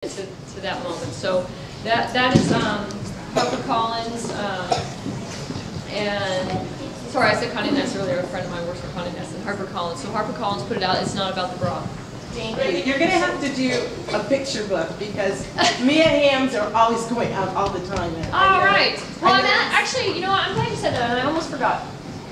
to that moment. So that is HarperCollins, and sorry, I said Condé Nast earlier. A friend of mine works for Condé Nast and HarperCollins. So HarperCollins put it out. It's not about the bra. Brandi, you're going to have to do a picture book because Mia hams are always going out all the time. All right. Well, actually, you know what? I'm glad you said that, and I almost forgot.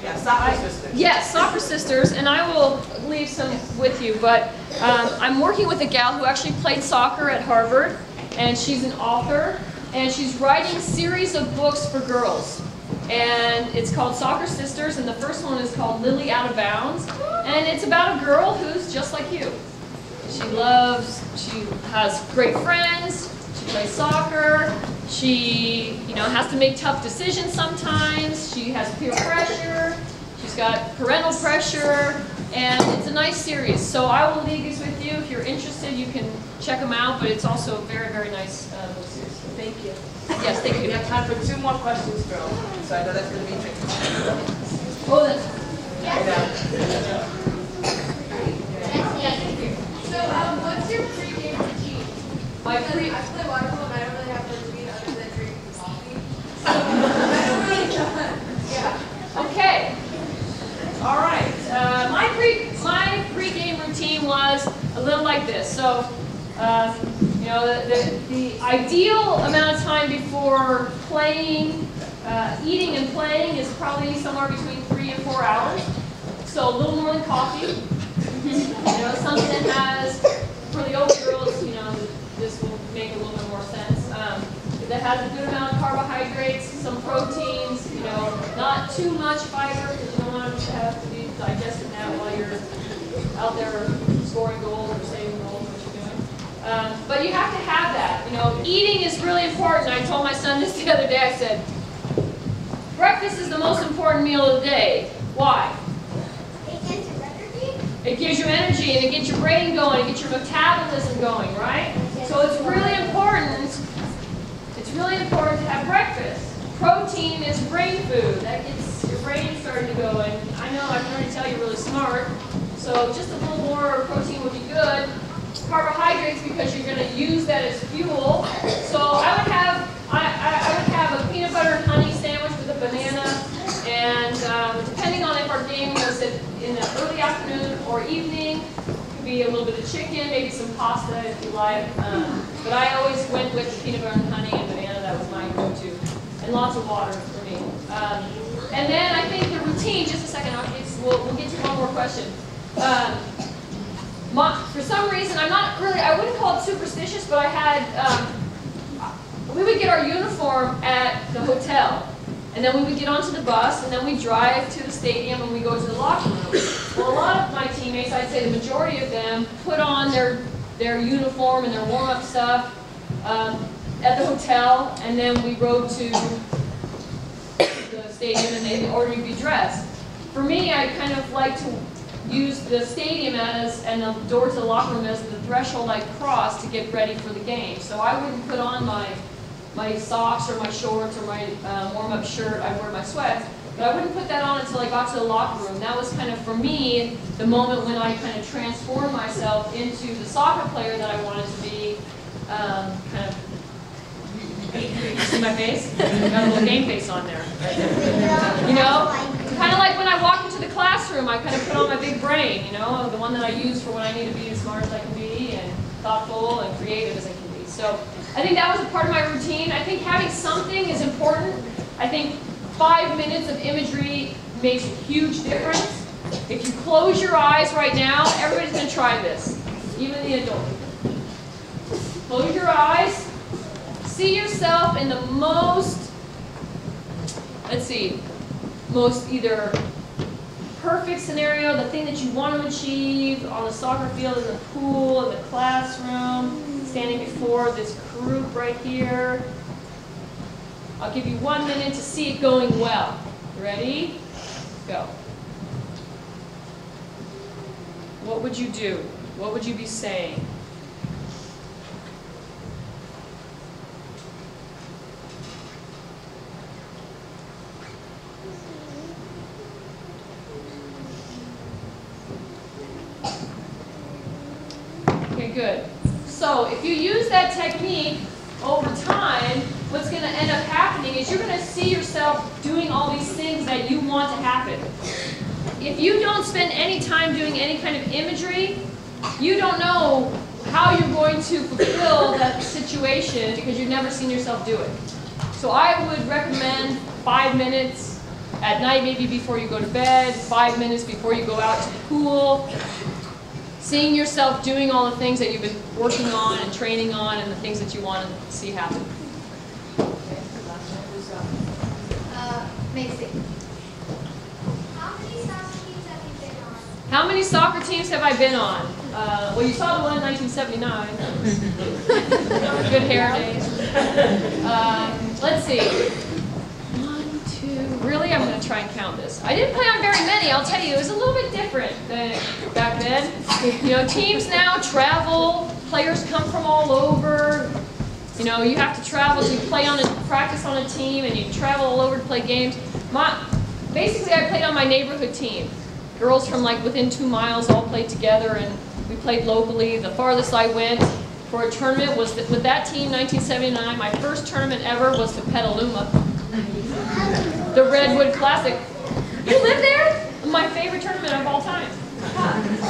Yeah, Soccer Sisters. Yes, Soccer Sisters, and I will leave some with you. But I'm working with a gal who actually played soccer at Harvard, and she's an author, and she's writing a series of books for girls. And it's called Soccer Sisters, and the first one is called Lily Out of Bounds, and it's about a girl who's just like you. She has great friends, she plays soccer, she has to make tough decisions sometimes, she has peer pressure, she's got parental pressure, and it's a nice series. So I will leave these with you. If you're interested, you can check them out, but it's also a very, very nice book series. So thank you. Yes, thank you. We have time for 2 more questions, girl. So I know that's going to be tricky. Oh, that's... Yeah. What's your pre-game routine? My pre... I play water polo and I don't really have a routine other than drinking coffee. So I don't really yeah. Okay. All right. My pre-game routine was a little like this. So, the ideal amount of time before playing, eating and playing is probably somewhere between 3 and 4 hours. So a little more than coffee. Something that has, for the older girls, this will make a little bit more sense. That has a good amount of carbohydrates, some proteins, not too much fiber because you don't want to have to be digesting that while you're out there scoring goals or saving goals, what you're doing. But you have to have that. Eating is really important. I told my son this the other day. I said, breakfast is the most important meal of the day. Why? It gives you energy, and it gets your brain going, it gets your metabolism going, right? So it's really important. It's really important to have breakfast. Protein is brain food. That gets your brain starting to go, and I know I can already tell you're really smart. So just a little more protein would be good. Carbohydrates, because you're going to use that as fuel. So I would have a peanut butter and honey sandwich with a banana, and depending on if our game was in the early afternoon or evening, it could be a little bit of chicken, maybe some pasta if you like. But I always went with peanut butter and honey and banana. That was my go-to, and lots of water for me. And then I think the routine. Just a second, we'll get to one more question. For some reason, I wouldn't call it superstitious, but we would get our uniform at the hotel. And then we would get onto the bus, and then we drive to the stadium, and we go to the locker room. Well, a lot of my teammates, I'd say the majority of them, put on their uniform and their warm-up stuff at the hotel, and then we rode to the stadium, and they ordered me to be dressed. For me, I kind of like to use the stadium and the door to the locker room as the threshold I cross to get ready for the game. So I wouldn't put on my socks or my shorts or my warm-up shirt. I wear my sweats, but I wouldn't put that on until I got to the locker room. That was kind of, for me, the moment when I kind of transformed myself into the soccer player that I wanted to be. You see my face? Got a little game face on there. Kind of like when I walk into the classroom, I kind of put on my big brain, the one that I use for when I need to be as smart as I can be and thoughtful and creative as I can be. So I think that was a part of my routine. I think having something is important. I think 5 minutes of imagery makes a huge difference. If you close your eyes right now, everybody's going to try this, even the adults. Close your eyes. See yourself in the most either perfect scenario, the thing that you want to achieve on the soccer field, in the pool, in the classroom, standing before this group right here. I'll give you 1 minute to see it going well. Ready? Go. What would you do? What would you be saying? Okay, good. So So if you use that technique over time, what's going to end up happening is you're going to see yourself doing all these things that you want to happen. If you don't spend any time doing any kind of imagery, you don't know how you're going to fulfill that situation because you've never seen yourself do it. So I would recommend 5 minutes at night, maybe before you go to bed, 5 minutes before you go out to the pool, seeing yourself doing all the things that you've been working on and training on and the things that you want to see happen. Macy. How many soccer teams have you been on? How many soccer teams have I been on? Well, you saw the one in 1979. Good hair days. Let's see. 1, 2. Really, I'm going to try and count this. I didn't play on very many. I'll tell you, it was a little bit different than back then. You know, teams now travel. Players come from all over. You know, you have to travel to practice on a team, and you travel all over to play games. Basically, I played on my neighborhood team. Girls from like within 2 miles all played together, and we played locally. The farthest I went for a tournament was with that team, 1979. My first tournament ever was to Petaluma, the Redwood Classic. You live there? My favorite tournament of all time.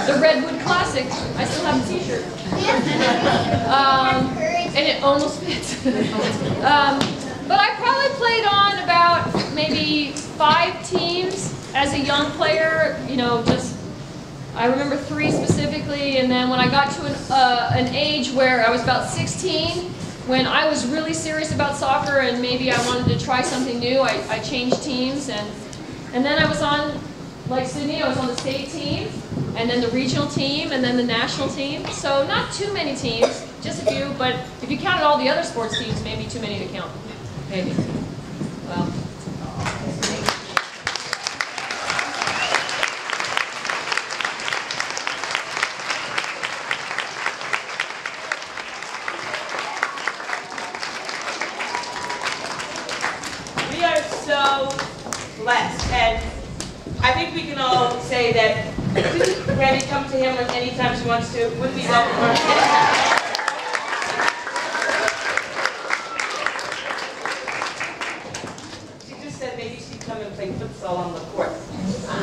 The Redwood Classic. I still have the T-shirt. And it almost fits. But I probably played on about maybe 5 teams as a young player. You know, I remember 3 specifically. And then when I got to an age where I was about 16, when I was really serious about soccer and maybe I wanted to try something new, I changed teams. And then I was on, like Sydney, I was on the state team, and then the regional team, and then the national team. So not too many teams, just a few, but if you counted all the other sports teams, maybe too many to count. Maybe. Well. We are so blessed, and I think we can all say that Brandi come to Hamlin anytime she wants to. Wouldn't we welcome her? Come and play futsal on the court.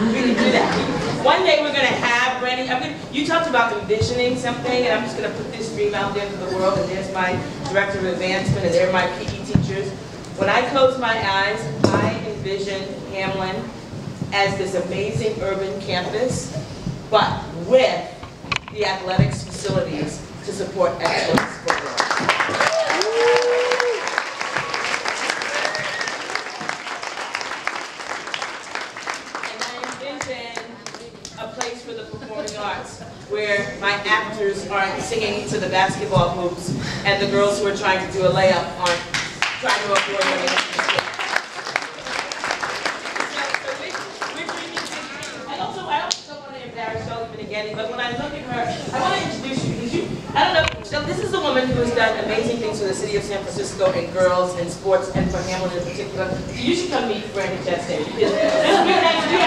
We can do that. One day we're going to have Brandi. You talked about envisioning something, and I'm just going to put this dream out there to the world. And there's my director of advancement, and there are my PE teachers. When I close my eyes, I envision Hamlin as this amazing urban campus, but with the athletics facilities to support excellence for girls. For the performing arts, where my actors aren't singing to the basketball hoops and the girls who are trying to do a layup aren't trying to avoid running into the school. So we're dreaming big. And also, I don't want to embarrass Shelly Beneghetti, but when I look at her, I want to introduce you because I don't know, so this is a woman who has done amazing things for the city of San Francisco and girls and sports and for Hamlin in particular. You should come meet Brandi Chastain. This will be nice to do.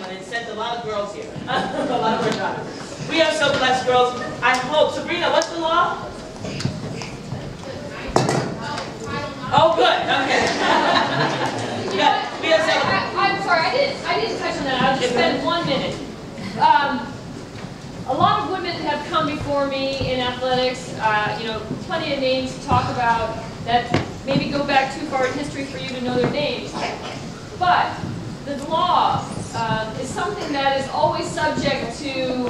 And sent a lot of girls here. A lot of our daughters. We are so blessed, girls. I hope. Sabrina, what's the law? Oh, good. Okay. I'm sorry, I didn't touch on that. I'll just spend 1 minute. A lot of women have come before me in athletics. You know, plenty of names to talk about that maybe go back too far in history for you to know their names. But the law is something that is always subject to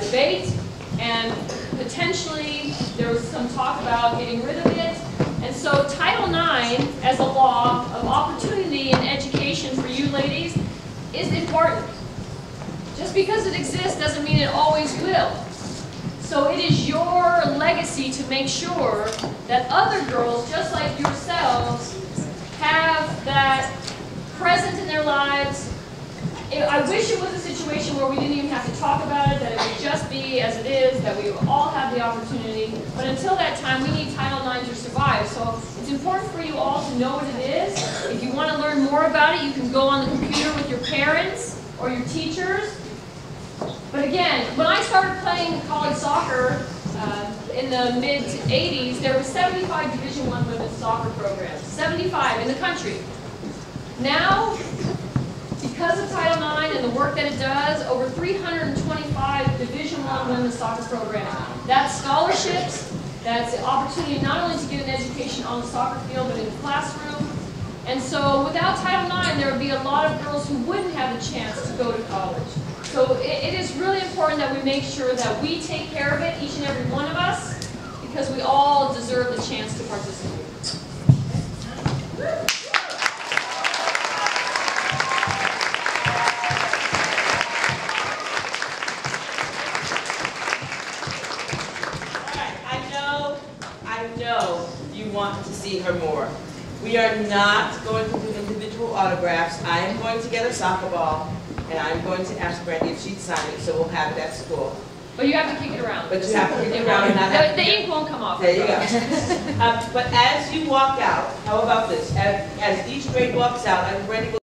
debate, and potentially there was some talk about getting rid of it. And so Title IX, as a law of opportunity and education for you ladies, is important. Just because it exists doesn't mean it always will. So it is your legacy to make sure that other girls, just like yourselves, have that present in their lives, I wish it was a situation where we didn't even have to talk about it, that it would just be as it is, that we would all have the opportunity. But until that time, we need Title IX to survive. So it's important for you all to know what it is. If you want to learn more about it, you can go on the computer with your parents or your teachers. But again, when I started playing college soccer in the mid-'80s, there were 75 Division I women's soccer programs, 75 in the country. Now, because of Title IX and the work that it does, over 325 Division I women's soccer programs. That's scholarships, that's the opportunity not only to get an education on the soccer field, but in the classroom. And so without Title IX, there would be a lot of girls who wouldn't have the chance to go to college. So it is really important that we make sure that we take care of it, each and every one of us, because we all deserve the chance to participate. I know you want to see her more. We are not going to do individual autographs. I am going to get a soccer ball, and I'm going to ask Brandi if she'd sign it, so we'll have it at school. But you have to kick it around. But you have to kick it around and not have the ink won't come off. There you go. But as you walk out, how about this? As each grade walks out, Brandi will